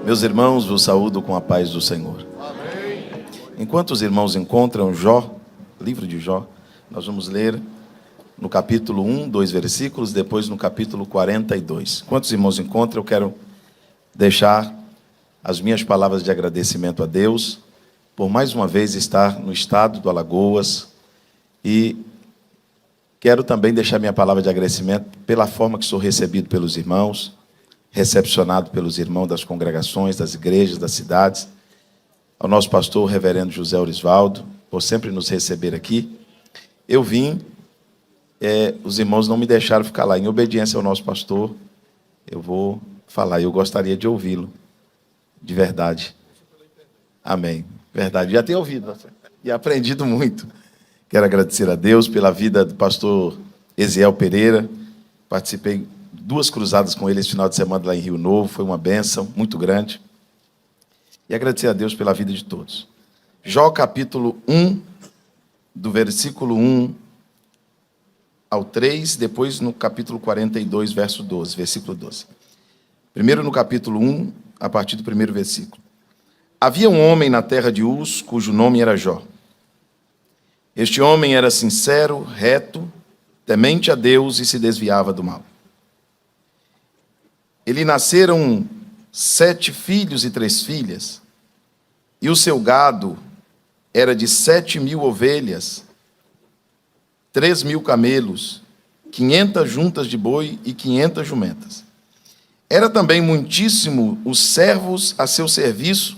Meus irmãos, vos saúdo com a paz do Senhor. Amém. Enquanto os irmãos encontram Jó, livro de Jó, nós vamos ler no capítulo 1, 2 versículos, depois no capítulo 42. Enquanto os irmãos encontram, eu quero deixar as minhas palavras de agradecimento a Deus por mais uma vez estar no estado do Alagoas, e quero também deixar minha palavra de agradecimento pela forma que sou recebido pelos irmãos, recepcionado pelos irmãos das congregações, das igrejas, das cidades, ao nosso pastor, o reverendo José Orisvaldo, por sempre nos receber aqui. Eu vim, os irmãos não me deixaram ficar lá, em obediência ao nosso pastor, eu vou falar, eu gostaria de ouvi-lo, de verdade. Amém. Verdade, já tenho ouvido e aprendido muito. Quero agradecer a Deus pela vida do pastor Eziel Pereira. Participei de 2 cruzadas com ele esse final de semana lá em Rio Novo. Foi uma bênção muito grande. E agradecer a Deus pela vida de todos. Jó capítulo 1, do versículo 1 ao 3, depois no capítulo 42, verso 12, versículo 12. Primeiro no capítulo 1, a partir do primeiro versículo. Havia um homem na terra de Uz, cujo nome era Jó. Este homem era sincero, reto, temente a Deus e se desviava do mal. Ele nasceram 7 filhos e 3 filhas, e o seu gado era de 7.000 ovelhas, 3.000 camelos, 500 juntas de boi e 500 jumentas. Era também muitíssimo os servos a seu serviço,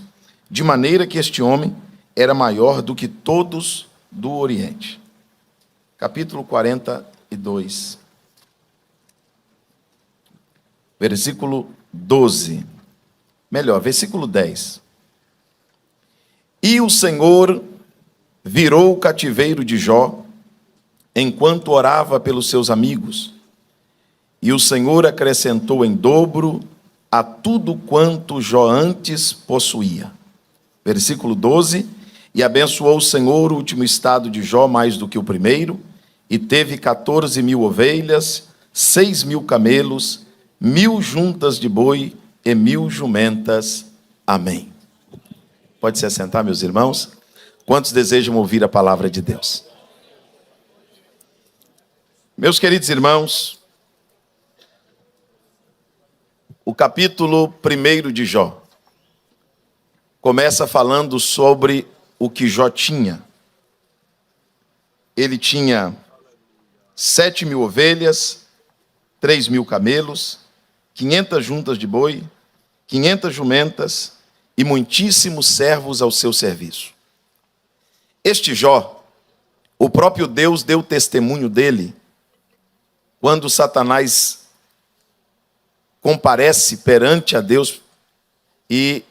de maneira que este homem era maior do que todos do Oriente. Capítulo 42, versículo 12. Melhor, versículo 10. E o Senhor virou o cativeiro de Jó, enquanto orava pelos seus amigos, e o Senhor acrescentou em dobro a tudo quanto Jó antes possuía. Versículo 12. E abençoou o Senhor o último estado de Jó mais do que o primeiro, e teve 14.000 ovelhas, 6.000 camelos, 1.000 juntas de boi e 1.000 jumentas. Amém. Pode se assentar, meus irmãos. Quantos desejam ouvir a palavra de Deus? Meus queridos irmãos, o capítulo 1 de Jó começa falando sobre o que Jó tinha. Ele tinha 7.000 ovelhas, 3.000 camelos, 500 juntas de boi, 500 jumentas e muitíssimos servos ao seu serviço. Este Jó, o próprio Deus deu testemunho dele quando Satanás comparece perante a Deus e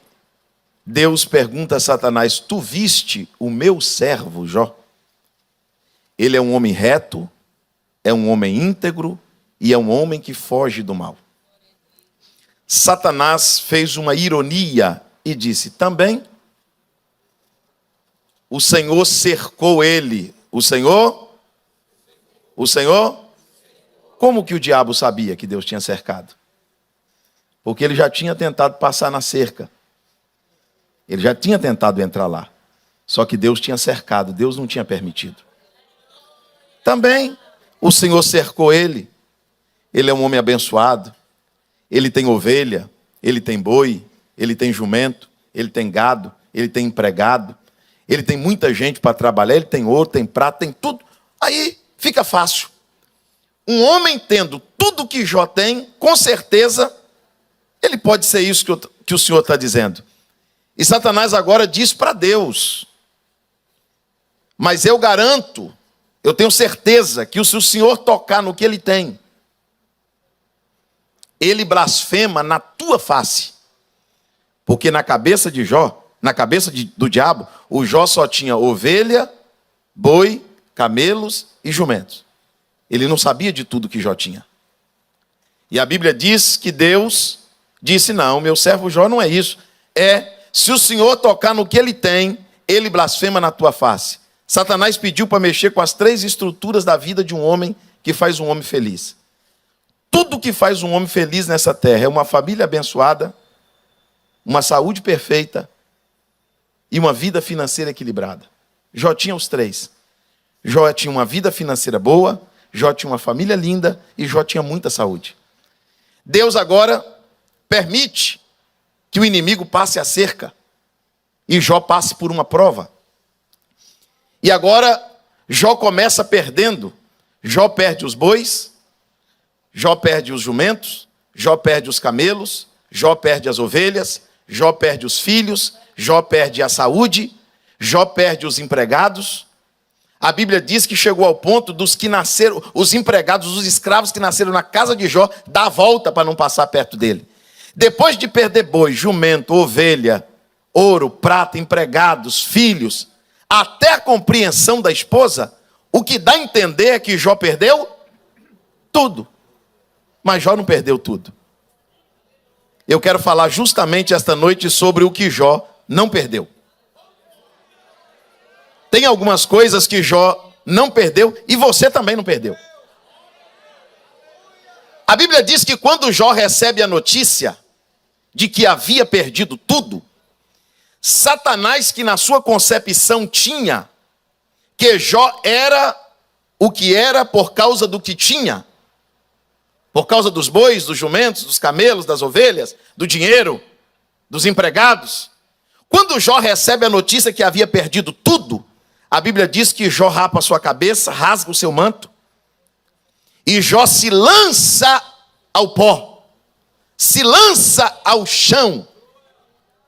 Deus pergunta a Satanás: tu viste o meu servo Jó? Ele é um homem reto, é um homem íntegro e é um homem que foge do mal. Satanás fez uma ironia e disse: também o Senhor cercou ele. O Senhor? Como que o diabo sabia que Deus tinha cercado? Porque ele já tinha tentado passar na cerca. Ele já tinha tentado entrar lá. Só que Deus tinha cercado, Deus não tinha permitido. Também o Senhor cercou ele. Ele é um homem abençoado. Ele tem ovelha, ele tem boi, ele tem jumento, ele tem gado, ele tem empregado. Ele tem muita gente para trabalhar, ele tem ouro, tem prata, tem tudo. Aí fica fácil. Um homem tendo tudo que Jó tem, com certeza, ele pode ser isso que o Senhor está dizendo. E Satanás agora diz para Deus: mas eu garanto, eu tenho certeza que se o Senhor tocar no que ele tem, ele blasfema na tua face. Porque na cabeça de Jó, na cabeça do diabo, o Jó só tinha ovelha, boi, camelos e jumentos. Ele não sabia de tudo que Jó tinha. E a Bíblia diz que Deus disse: não, meu servo Jó não é isso. Se o Senhor tocar no que ele tem, ele blasfema na tua face. Satanás pediu para mexer com as 3 estruturas da vida de um homem que faz um homem feliz. Tudo que faz um homem feliz nessa terra é uma família abençoada, uma saúde perfeita e uma vida financeira equilibrada. Jó tinha os três. Jó tinha uma vida financeira boa, Jó tinha uma família linda e Jó tinha muita saúde. Deus agora permite que o inimigo passe a cerca e Jó passe por uma prova. E agora Jó começa perdendo. Jó perde os bois, Jó perde os jumentos, Jó perde os camelos, Jó perde as ovelhas, Jó perde os filhos, Jó perde a saúde, Jó perde os empregados. A Bíblia diz que chegou ao ponto dos que nasceram, os empregados, os escravos que nasceram na casa de Jó, dar a volta para não passar perto dele. Depois de perder boi, jumento, ovelha, ouro, prata, empregados, filhos, até a compreensão da esposa, o que dá a entender é que Jó perdeu tudo. Mas Jó não perdeu tudo. Eu quero falar justamente esta noite sobre o que Jó não perdeu. Tem algumas coisas que Jó não perdeu e você também não perdeu. A Bíblia diz que quando Jó recebe a notícia de que havia perdido tudo, Satanás, que na sua concepção tinha que Jó era o que era por causa do que tinha, por causa dos bois, dos jumentos, dos camelos, das ovelhas, do dinheiro, dos empregados. Quando Jó recebe a notícia que havia perdido tudo, a Bíblia diz que Jó rapa a sua cabeça, rasga o seu manto, e Jó se lança ao pó, se lança ao chão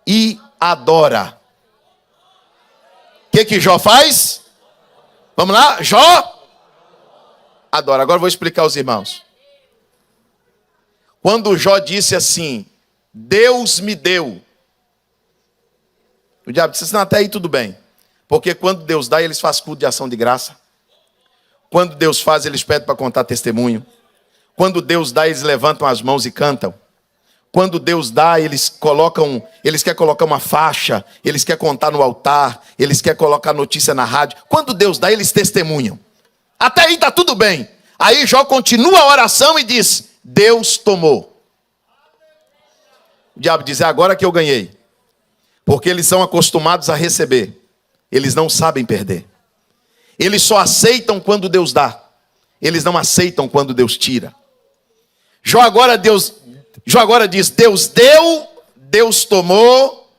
e adora. O que Jó faz? Vamos lá, Jó adora. Agora eu vou explicar aos irmãos. Quando Jó disse assim, Deus me deu, o diabo disse, não, até aí tudo bem. Porque quando Deus dá, eles fazem culto de ação de graça. Quando Deus faz, eles pedem para contar testemunho. Quando Deus dá, eles levantam as mãos e cantam. Quando Deus dá, eles querem colocar uma faixa, eles querem contar no altar, eles querem colocar notícia na rádio. Quando Deus dá, eles testemunham. Até aí está tudo bem. Aí Jó continua a oração e diz, Deus tomou. O diabo diz, é agora que eu ganhei. Porque eles são acostumados a receber. Eles não sabem perder. Eles só aceitam quando Deus dá. Eles não aceitam quando Deus tira. Jó agora diz, Deus deu, Deus tomou.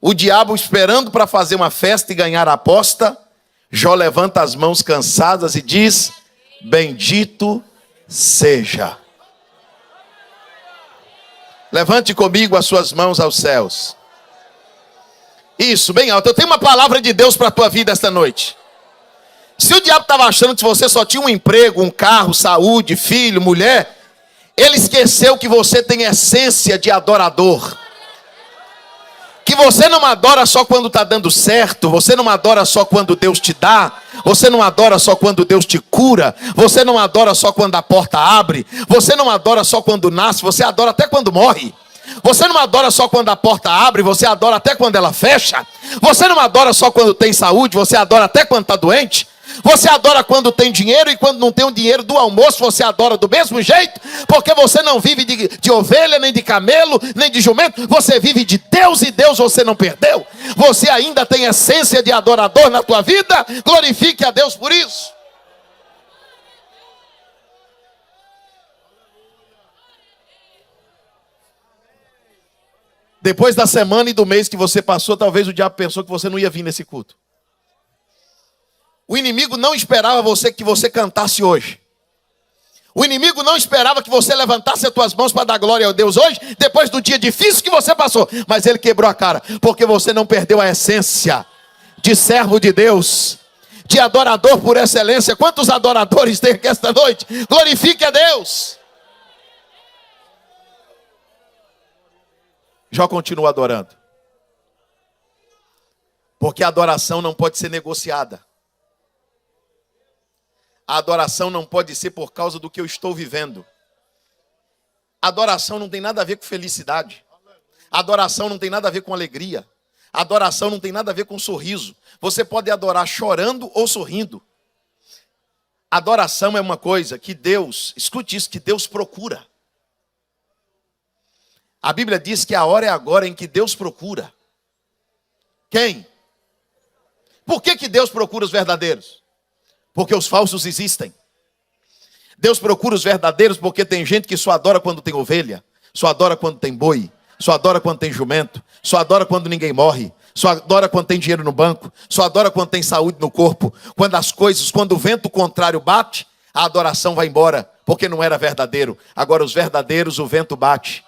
O diabo esperando para fazer uma festa e ganhar a aposta. Jó levanta as mãos cansadas e diz, bendito seja. Levante comigo as suas mãos aos céus. Isso, bem alto. Eu tenho uma palavra de Deus para a tua vida esta noite. Se o diabo estava achando que você só tinha um emprego, um carro, saúde, filho, mulher, ele esqueceu que você tem essência de adorador. Que você não adora só quando está dando certo, você não adora só quando Deus te dá, você não adora só quando Deus te cura, você não adora só quando a porta abre, você não adora só quando nasce, você adora até quando morre. Você não adora só quando a porta abre, você adora até quando ela fecha. Você não adora só quando tem saúde, você adora até quando está doente. Você adora quando tem dinheiro e quando não tem o dinheiro do almoço, você adora do mesmo jeito. Porque você não vive de ovelha, nem de camelo, nem de jumento. Você vive de Deus e Deus você não perdeu. Você ainda tem essência de adorador na tua vida. Glorifique a Deus por isso. Depois da semana e do mês que você passou, talvez o diabo pensou que você não ia vir nesse culto. O inimigo não esperava que você cantasse hoje. O inimigo não esperava que você levantasse as tuas mãos para dar glória a Deus hoje, depois do dia difícil que você passou. Mas ele quebrou a cara, porque você não perdeu a essência de servo de Deus, de adorador por excelência. Quantos adoradores tem aqui esta noite? Glorifique a Deus. Jó continua adorando. Porque a adoração não pode ser negociada. A adoração não pode ser por causa do que eu estou vivendo. A adoração não tem nada a ver com felicidade. A adoração não tem nada a ver com alegria. A adoração não tem nada a ver com sorriso. Você pode adorar chorando ou sorrindo. Adoração é uma coisa que Deus, escute isso, que Deus procura. A Bíblia diz que a hora é agora em que Deus procura. Quem? Por que Deus procura os verdadeiros? Porque os falsos existem. Deus procura os verdadeiros porque tem gente que só adora quando tem ovelha, só adora quando tem boi, só adora quando tem jumento, só adora quando ninguém morre, só adora quando tem dinheiro no banco, só adora quando tem saúde no corpo. Quando o vento contrário bate, a adoração vai embora, porque não era verdadeiro. Agora os verdadeiros, o vento bate,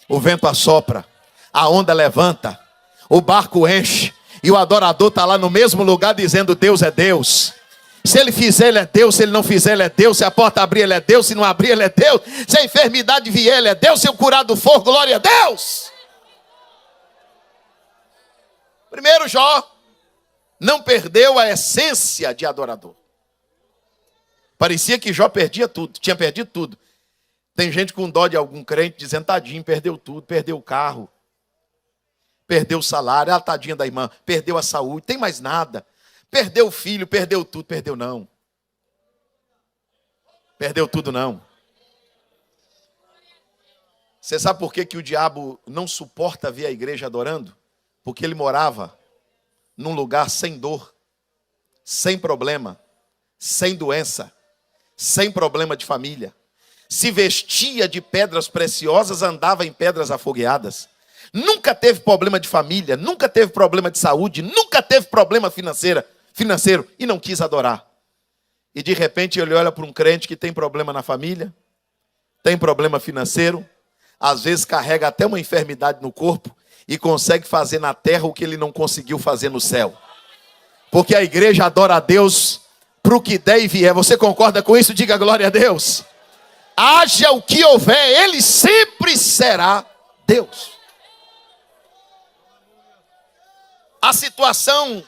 o vento assopra, a onda levanta, o barco enche, e o adorador está lá no mesmo lugar dizendo: Deus é Deus. Se ele fizer, ele é Deus. Se ele não fizer, ele é Deus. Se a porta abrir, ele é Deus. Se não abrir, ele é Deus. Se a enfermidade vier, ele é Deus. Se o curado for, glória a Deus. Primeiro, Jó não perdeu a essência de adorador. Parecia que Jó perdia tudo, tinha perdido tudo. Tem gente com dó de algum crente dizendo: tadinho, perdeu tudo, perdeu o carro, perdeu o salário, tadinha da irmã, perdeu a saúde, tem mais nada. Perdeu o filho, perdeu tudo, perdeu não. Perdeu tudo não. Você sabe por que o diabo não suporta ver a igreja adorando? Porque ele morava num lugar sem dor, sem problema, sem doença, sem problema de família. Se vestia de pedras preciosas, andava em pedras afogueadas. Nunca teve problema de família, nunca teve problema de saúde, nunca teve problema financeiro e não quis adorar. E de repente ele olha para um crente que tem problema na família, tem problema financeiro, às vezes carrega até uma enfermidade no corpo e consegue fazer na terra o que ele não conseguiu fazer no céu. Porque a igreja adora a Deus para o que der e vier. Você concorda com isso? Diga glória a Deus. Haja o que houver, ele sempre será Deus. A situação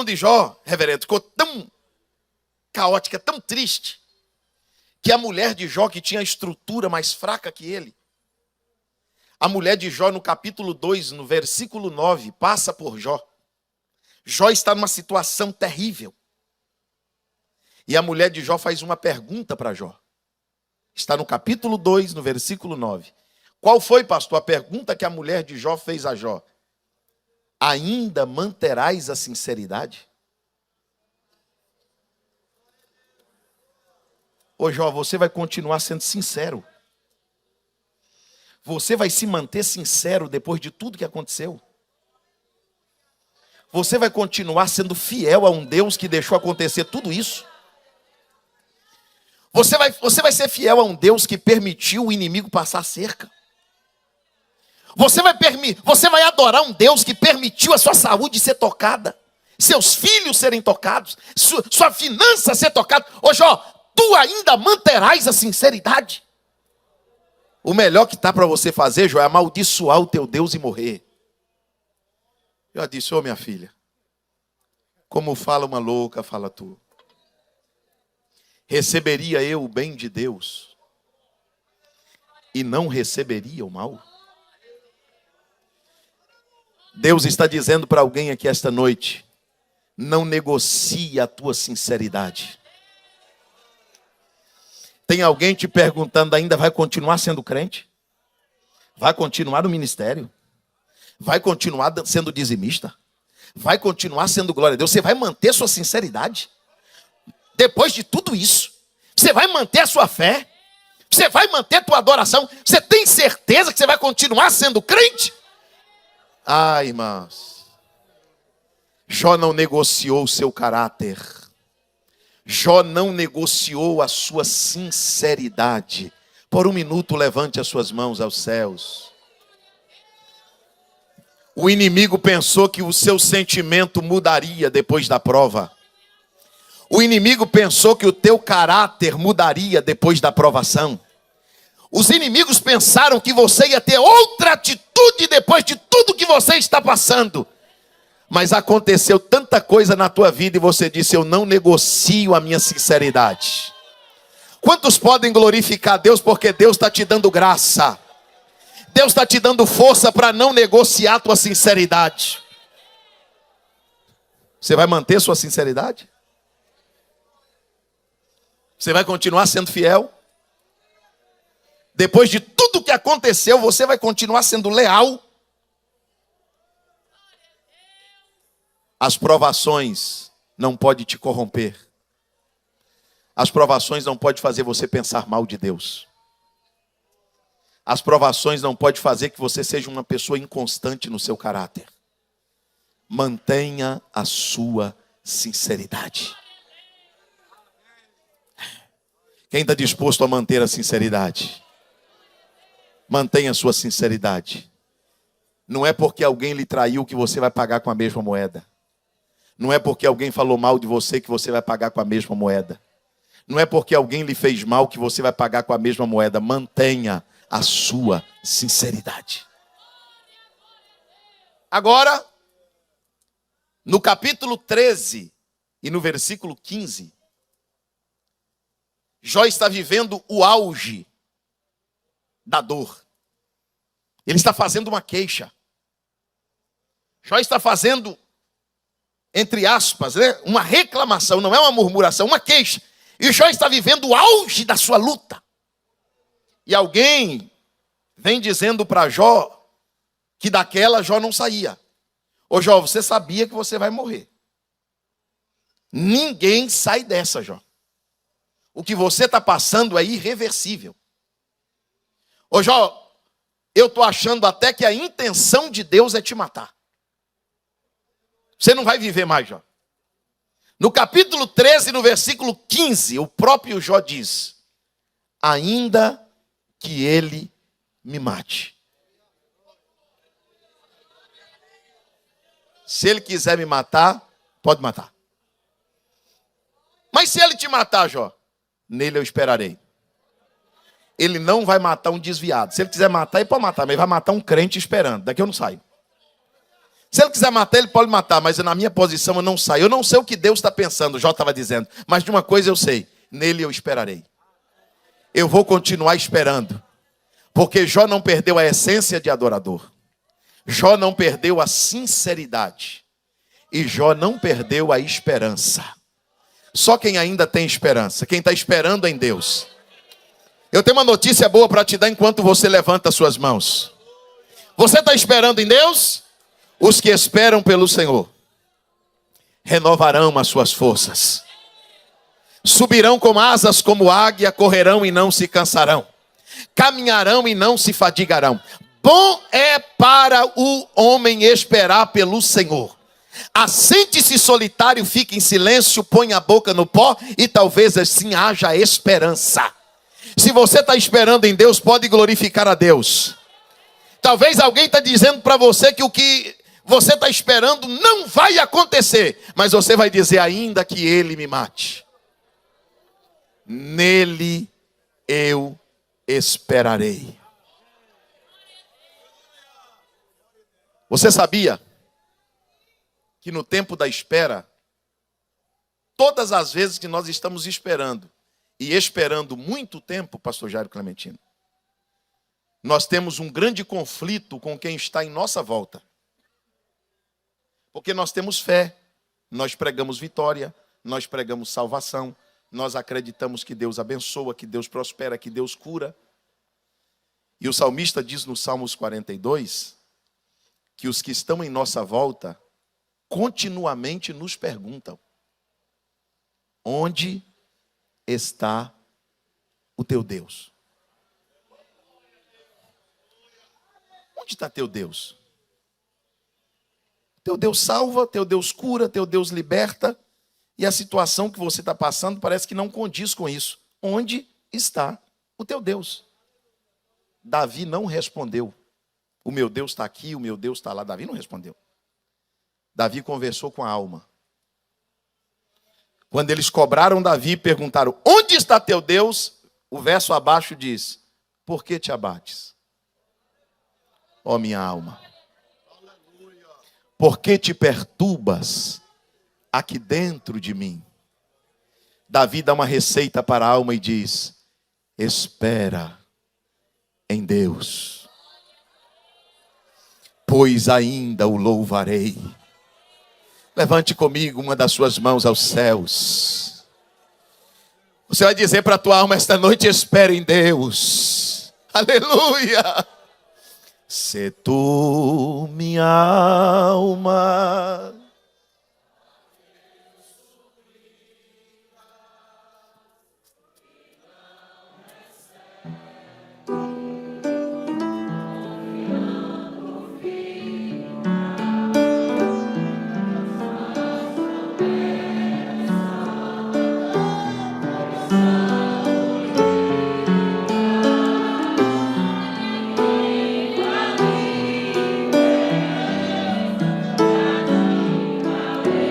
de Jó, reverendo, ficou tão caótica, tão triste, que a mulher de Jó, que tinha a estrutura mais fraca que ele, a mulher de Jó, no capítulo 2, no versículo 9, passa por Jó. Jó está numa situação terrível. E a mulher de Jó faz uma pergunta para Jó. Está no capítulo 2, no versículo 9. Qual foi, pastor, a pergunta que a mulher de Jó fez a Jó? Ainda manterás a sinceridade? Ô Jó, você vai continuar sendo sincero. Você vai se manter sincero depois de tudo que aconteceu. Você vai continuar sendo fiel a um Deus que deixou acontecer tudo isso. Você vai ser fiel a um Deus que permitiu o inimigo passar cerca. Você vai adorar um Deus que permitiu a sua saúde ser tocada, seus filhos serem tocados, sua finança ser tocada. Ô Jó, tu ainda manterás a sinceridade? O melhor que está para você fazer, Jó, é amaldiçoar o teu Deus e morrer. Eu disse: ô minha filha, como fala uma louca, fala tu. Receberia eu o bem de Deus e não receberia o mal? Deus está dizendo para alguém aqui esta noite: não negocie a tua sinceridade. Tem alguém te perguntando: ainda vai continuar sendo crente? Vai continuar no ministério? Vai continuar sendo dizimista? Vai continuar sendo glória a Deus? Você vai manter sua sinceridade? Depois de tudo isso, você vai manter a sua fé? Você vai manter a tua adoração? Você tem certeza que você vai continuar sendo crente? Ah, irmãos, Jó não negociou o seu caráter. Jó não negociou a sua sinceridade. Por um minuto, levante as suas mãos aos céus. O inimigo pensou que o seu sentimento mudaria depois da prova. O inimigo pensou que o teu caráter mudaria depois da provação. Os inimigos pensaram que você ia ter outra atitude depois de tudo que você está passando. Mas aconteceu tanta coisa na tua vida e você disse: eu não negocio a minha sinceridade. Quantos podem glorificar a Deus porque Deus está te dando graça? Deus está te dando força para não negociar a tua sinceridade. Você vai manter sua sinceridade? Você vai continuar sendo fiel? Depois de tudo tudo que aconteceu, você vai continuar sendo leal. As provações não podem te corromper. As provações não podem fazer você pensar mal de Deus. As provações não podem fazer que você seja uma pessoa inconstante no seu caráter. Mantenha a sua sinceridade. Quem está disposto a manter a sinceridade? Mantenha a sua sinceridade. Não é porque alguém lhe traiu que você vai pagar com a mesma moeda. Não é porque alguém falou mal de você que você vai pagar com a mesma moeda. Não é porque alguém lhe fez mal que você vai pagar com a mesma moeda. Mantenha a sua sinceridade. Agora, no capítulo 13 e no versículo 15, Jó está vivendo o auge da dor. Ele está fazendo uma queixa. Jó está fazendo, entre aspas, né, uma reclamação, não é uma murmuração, uma queixa. E Jó está vivendo o auge da sua luta. E alguém vem dizendo para Jó que daquela Jó não saía. Ô Jó, você sabia que você vai morrer. Ninguém sai dessa, Jó. O que você está passando é irreversível. Ô Jó, eu estou achando até que a intenção de Deus é te matar. Você não vai viver mais, Jó. No capítulo 13, no versículo 15, o próprio Jó diz: ainda que ele me mate. Se ele quiser me matar, pode matar. Mas se ele te matar, Jó, nele eu esperarei. Ele não vai matar um desviado. Se ele quiser matar, ele pode matar, mas ele vai matar um crente esperando. Daqui eu não saio. Se ele quiser matar, ele pode matar, mas na minha posição eu não saio. Eu não sei o que Deus está pensando, Jó estava dizendo, mas de uma coisa eu sei, nele eu esperarei. Eu vou continuar esperando, porque Jó não perdeu a essência de adorador. Jó não perdeu a sinceridade. E Jó não perdeu a esperança. Só quem ainda tem esperança, quem está esperando em Deus. Eu tenho uma notícia boa para te dar enquanto você levanta as suas mãos. Você está esperando em Deus? Os que esperam pelo Senhor renovarão as suas forças. Subirão com asas como águia, correrão e não se cansarão. Caminharão e não se fadigarão. Bom é para o homem esperar pelo Senhor. Assente-se solitário, fique em silêncio, põe a boca no pó e talvez assim haja esperança. Se você está esperando em Deus, pode glorificar a Deus. Talvez alguém está dizendo para você que o que você está esperando não vai acontecer, mas você vai dizer: ainda que ele me mate, nele eu esperarei. Você sabia que no tempo da espera, todas as vezes que nós estamos esperando, e esperando muito tempo, pastor Jairo Clementino, nós temos um grande conflito com quem está em nossa volta. Porque nós temos fé, nós pregamos vitória, nós pregamos salvação, nós acreditamos que Deus abençoa, que Deus prospera, que Deus cura. E o salmista diz no Salmos 42, que os que estão em nossa volta continuamente nos perguntam: onde está o teu Deus? Onde está teu Deus? Teu Deus salva, teu Deus cura, teu Deus liberta. E a situação que você está passando parece que não condiz com isso. Onde está o teu Deus? Davi não respondeu: o meu Deus está aqui, o meu Deus está lá. Davi não respondeu. Davi conversou com a alma. Quando eles cobraram Davi e perguntaram: onde está teu Deus? O verso abaixo diz: por que te abates, ó minha alma? Por que te perturbas aqui dentro de mim? Davi dá uma receita para a alma e diz: espera em Deus, pois ainda o louvarei. Levante comigo uma das suas mãos aos céus. Você vai dizer para a tua alma esta noite: espere em Deus. Aleluia. Se tu, minha alma,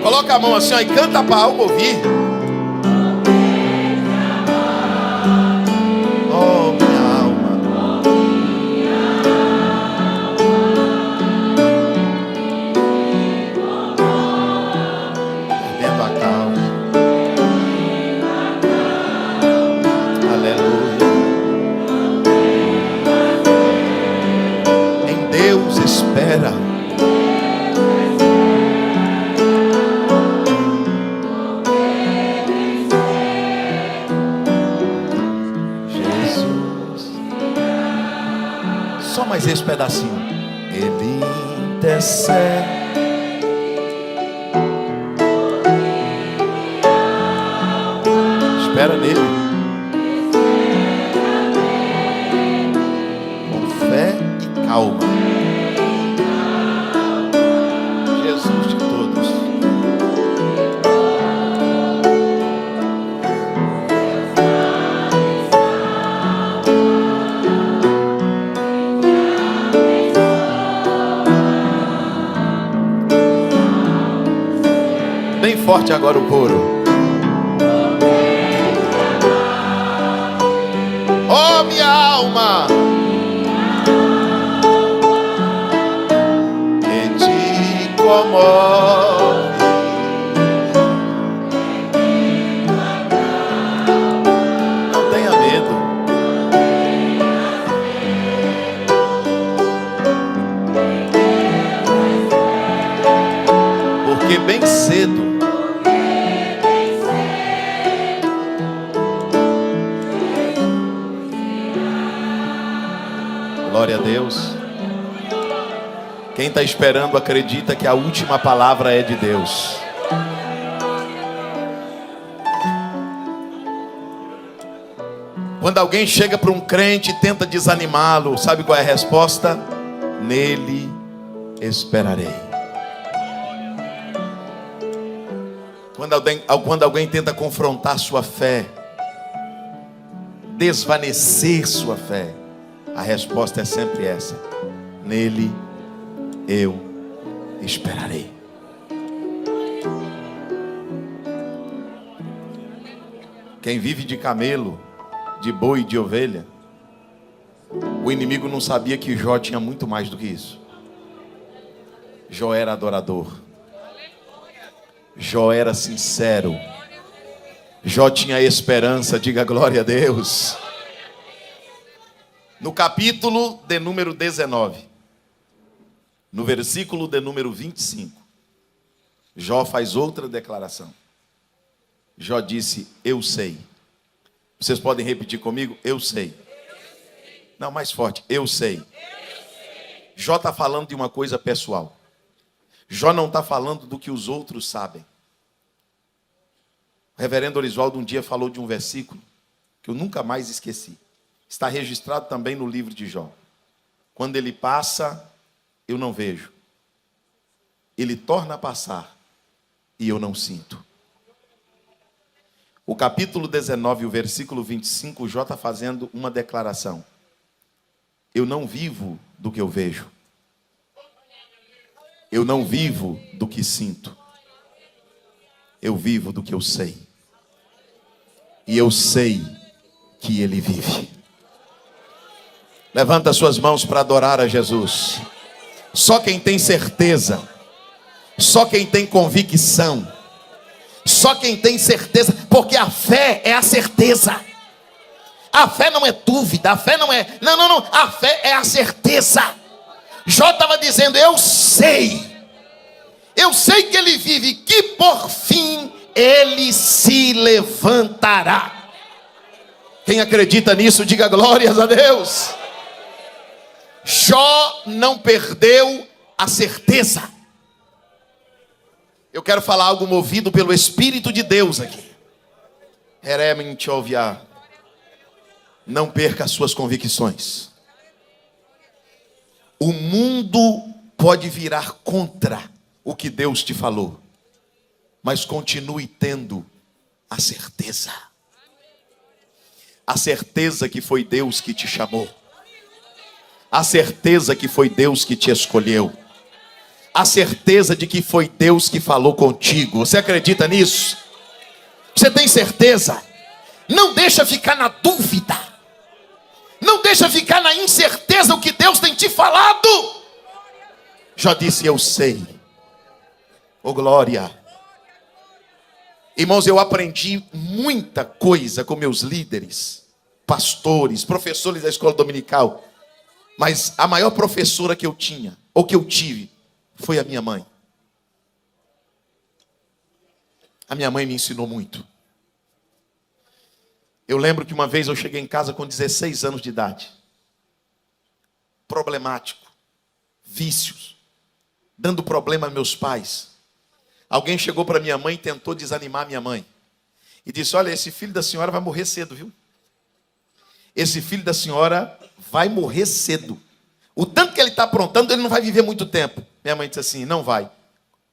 coloca a mão assim, ó, e canta para a alma ouvir. Oh, minha alma, bebendo a calma. Aleluia. Em Deus espera. Só mais esse pedacinho. Ele intercede. Espera nele. Com fé e calma. Jesus de todos. Bem forte agora o coro. Oh, minha alma, que te comove. Não tenha medo. Porque bem cedo glória a Deus. Quem está esperando acredita que a última palavra é de Deus. Quando alguém chega para um crente e tenta desanimá-lo, sabe qual é a resposta? Nele esperarei. Quando alguém tenta confrontar sua fé, desvanecer sua fé, a resposta é sempre essa: nele eu esperarei. Quem vive de camelo, de boi e de ovelha, o inimigo não sabia que Jó tinha muito mais do que isso. Jó era adorador. Jó era sincero. Jó tinha esperança, diga glória a Deus. No capítulo de número 19, no versículo de número 25, Jó faz outra declaração. Jó disse: eu sei. Vocês podem repetir comigo? Eu sei. Não, mais forte. Eu sei. Jó está falando de uma coisa pessoal. Jó não está falando do que os outros sabem. O reverendo Orisvaldo um dia falou de um versículo que eu nunca mais esqueci. Está registrado também no livro de Jó. Quando ele passa, eu não vejo. Ele torna a passar e eu não sinto. O capítulo 19, o versículo 25, Jó está fazendo uma declaração. Eu não vivo do que eu vejo. Eu não vivo do que sinto. Eu vivo do que eu sei. E eu sei que Ele vive. Levanta suas mãos para adorar a Jesus. Só quem tem certeza, só quem tem convicção, só quem tem certeza, porque a fé é a certeza. A fé não é dúvida, a fé não é... Não, a fé é a certeza. Jó estava dizendo: eu sei que Ele vive, que por fim Ele se levantará. Quem acredita nisso, diga glórias a Deus. Jó não perdeu a certeza. Eu quero falar algo movido pelo Espírito de Deus aqui. Não perca as suas convicções. O mundo pode virar contra o que Deus te falou, mas continue tendo a certeza. A certeza que foi Deus que te chamou. A certeza que foi Deus que te escolheu. A certeza de que foi Deus que falou contigo. Você acredita nisso? Você tem certeza? Não deixa ficar na dúvida. Não deixa ficar na incerteza o que Deus tem te falado. Já disse, eu sei. Oh glória. Irmãos, eu aprendi muita coisa com meus líderes, pastores, professores da escola dominical. Mas a maior professora que eu tinha, ou que eu tive, foi a minha mãe. A minha mãe me ensinou muito. Eu lembro que uma vez eu cheguei em casa com 16 anos de idade. Problemático. Vícios. Dando problema aos meus pais. Alguém chegou para minha mãe e tentou desanimar minha mãe. E disse, olha, esse filho da senhora vai morrer cedo, viu? Esse filho da senhora vai morrer cedo. O tanto que ele está aprontando, ele não vai viver muito tempo. Minha mãe disse assim, não vai.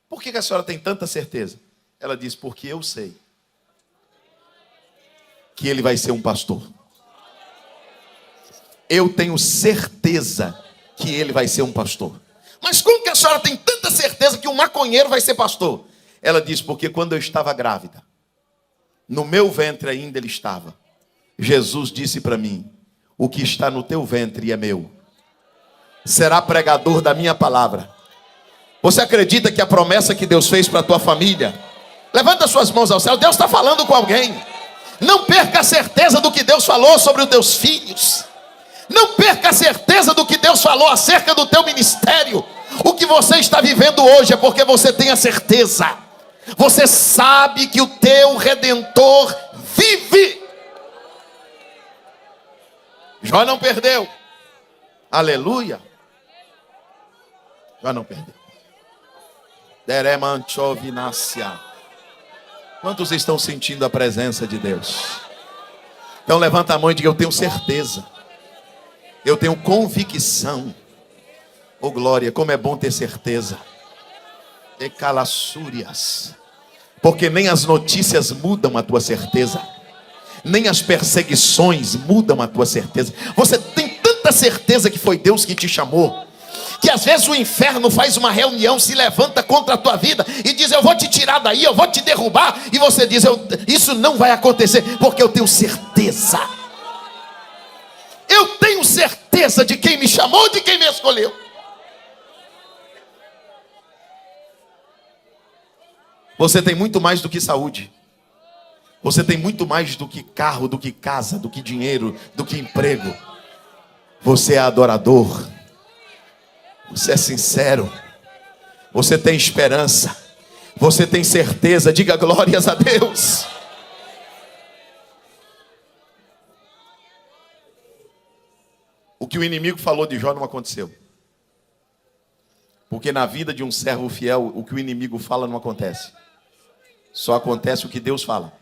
Por que a senhora tem tanta certeza? Ela disse, porque eu sei que ele vai ser um pastor. Eu tenho certeza que ele vai ser um pastor. Mas como que a senhora tem tanta certeza que um maconheiro vai ser pastor? Ela disse, porque quando eu estava grávida, no meu ventre ainda ele estava. Jesus disse para mim, o que está no teu ventre é meu. Será pregador da minha palavra. Você acredita que a promessa que Deus fez para a tua família? Levanta suas mãos ao céu, Deus está falando com alguém. Não perca a certeza do que Deus falou sobre os teus filhos. Não perca a certeza do que Deus falou acerca do teu ministério. O que você está vivendo hoje é porque você tem a certeza. Você sabe que o teu Redentor vive. Jó não perdeu. Aleluia. Jó não perdeu. Deremanchovinácia. Quantos estão sentindo a presença de Deus? Então levanta a mão e diga, eu tenho certeza. Eu tenho convicção. Oh glória, como é bom ter certeza. E calassúrias. Porque nem as notícias mudam a tua certeza. Nem as perseguições mudam a tua certeza. Você tem tanta certeza que foi Deus que te chamou, que às vezes o inferno faz uma reunião, se levanta contra a tua vida e diz, eu vou te tirar daí, eu vou te derrubar. E você diz, isso não vai acontecer, porque eu tenho certeza. Eu tenho certeza de quem me chamou, de quem me escolheu. Você tem muito mais do que saúde. Você tem muito mais do que carro, do que casa, do que dinheiro, do que emprego. Você é adorador. Você é sincero. Você tem esperança. Você tem certeza. Diga glórias a Deus. O que o inimigo falou de Jó não aconteceu. Porque na vida de um servo fiel, o que o inimigo fala não acontece. Só acontece o que Deus fala.